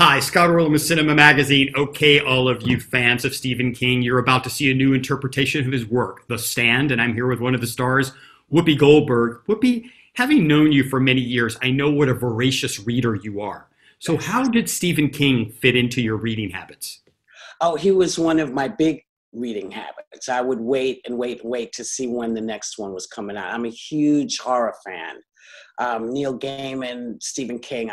Hi, Scott Orlin with Cinema-Magazine. Okay, all of you fans of Stephen King, you're about to see a new interpretation of his work, The Stand, and I'm here with one of the stars, Whoopi Goldberg. Whoopi, having known you for many years, I know what a voracious reader you are. So how did Stephen King fit into your reading habits? Oh, he was one of my big reading habits. I would wait and wait and wait to see when the next one was coming out. I'm a huge horror fan. Neil Gaiman, Stephen King,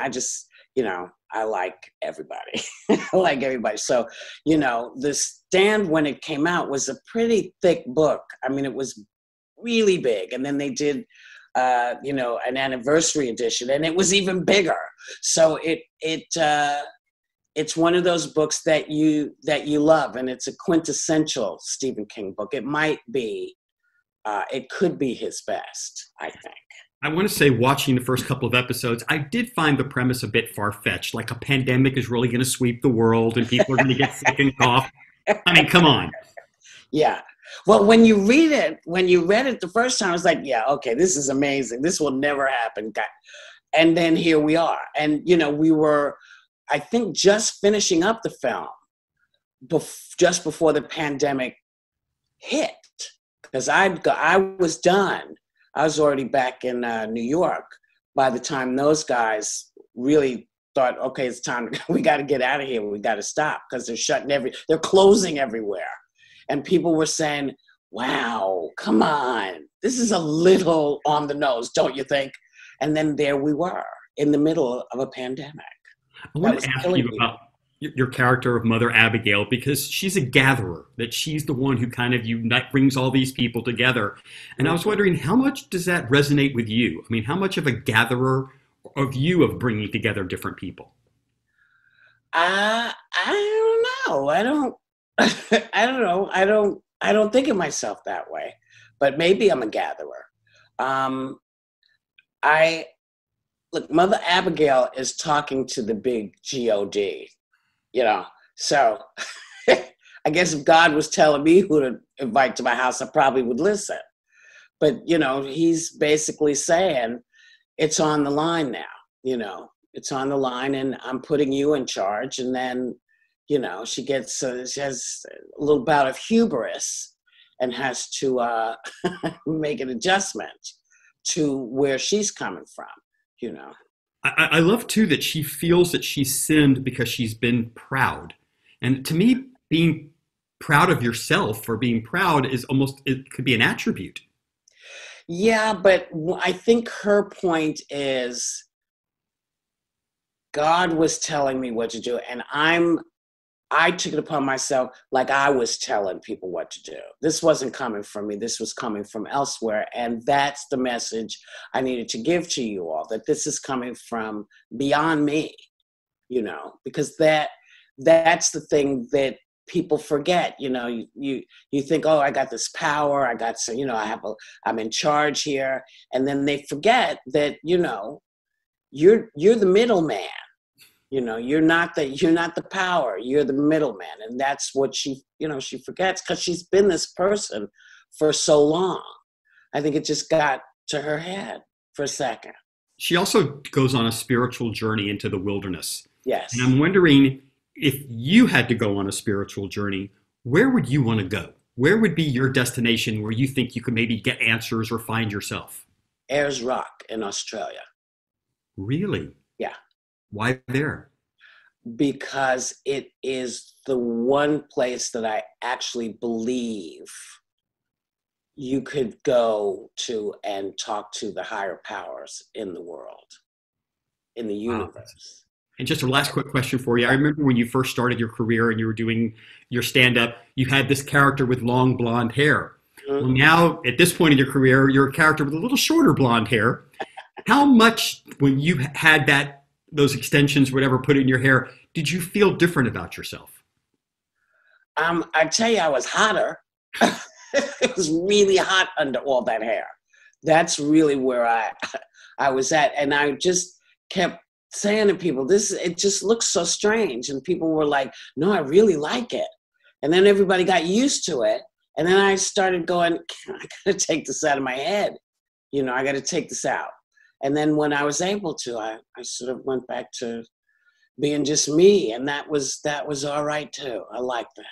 I like everybody. I like everybody. So, The Stand, when it came out, was a pretty thick book. I mean, it was really big. And then they did, an anniversary edition, and it was even bigger. So it's one of those books that you love, and it's a quintessential Stephen King book. It could be his best, I think. I want to say, watching the first couple of episodes, I did find the premise a bit far-fetched, like a pandemic is really going to sweep the world and people are going to get sick and cough. I mean, come on. Yeah. Well, when you read it the first time, I was like, yeah, okay, this is amazing. This will never happen. And then here we are. And, we were, I think, just finishing up the film just before the pandemic hit, because I was done. I was already back in New York by the time those guys really thought, okay, it's time. We got to get out of here. We got to stop, because they're closing everywhere. And people were saying, wow, come on. This is a little on the nose, don't you think? And then there we were in the middle of a pandemic. I want to ask you about your character of Mother Abigail, because she's a gatherer, that she's the one who kind of brings all these people together. And I was wondering, how much does that resonate with you? I mean, how much of a gatherer of you of bringing together different people? I don't know. I don't know. I don't think of myself that way, but maybe I'm a gatherer. Look, Mother Abigail is talking to the big God. So I guess if God was telling me who to invite to my house, I probably would listen. But, he's basically saying it's on the line now, it's on the line, and I'm putting you in charge. And then, she has a little bout of hubris and has to make an adjustment to where she's coming from, I love, too, that she feels that she's sinned because she's been proud. And to me, being proud of yourself or being proud it could be an attribute. Yeah, but I think her point is God was telling me what to do, and I took it upon myself like I was telling people what to do. This wasn't coming from me. This was coming from elsewhere. And that's the message I needed to give to you all, that this is coming from beyond me, because that's the thing that people forget. You think, oh, I got this power. I got some, I'm in charge here. And then they forget that, you're the middleman. You're not the power. You're the middleman, and that's what she forgets, because she's been this person for so long. I think it just got to her head for a second. She also goes on a spiritual journey into the wilderness. Yes. And I'm wondering, if you had to go on a spiritual journey, where would you want to go? Where would be your destination where you think you could maybe get answers or find yourself? Ayers Rock in Australia. Really? Yeah. Why there? Because it is the one place that I actually believe you could go to and talk to the higher powers in the world, in the universe. Wow. And just a last quick question for you. I remember when you first started your career and you were doing your stand-up, you had this character with long blonde hair. Mm-hmm. Well, now, at this point in your career, you're a character with a little shorter blonde hair. How much, when you had those extensions, whatever, put in your hair, did you feel different about yourself? I tell you, I was hotter. It was really hot under all that hair. That's really where I was at. And I just kept saying to people, it just looks so strange. And people were like, no, I really like it. And then everybody got used to it. And then I started going, I got to take this out of my head. I got to take this out. And then when I was able to, I sort of went back to, being just me, and that was all right too. I like that.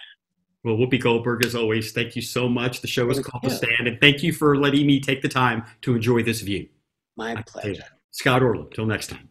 Well, Whoopi Goldberg, as always, thank you so much. The show is called you. The Stand, and thank you for letting me take the time to enjoy this view. My pleasure. Scott Orlin, till next time.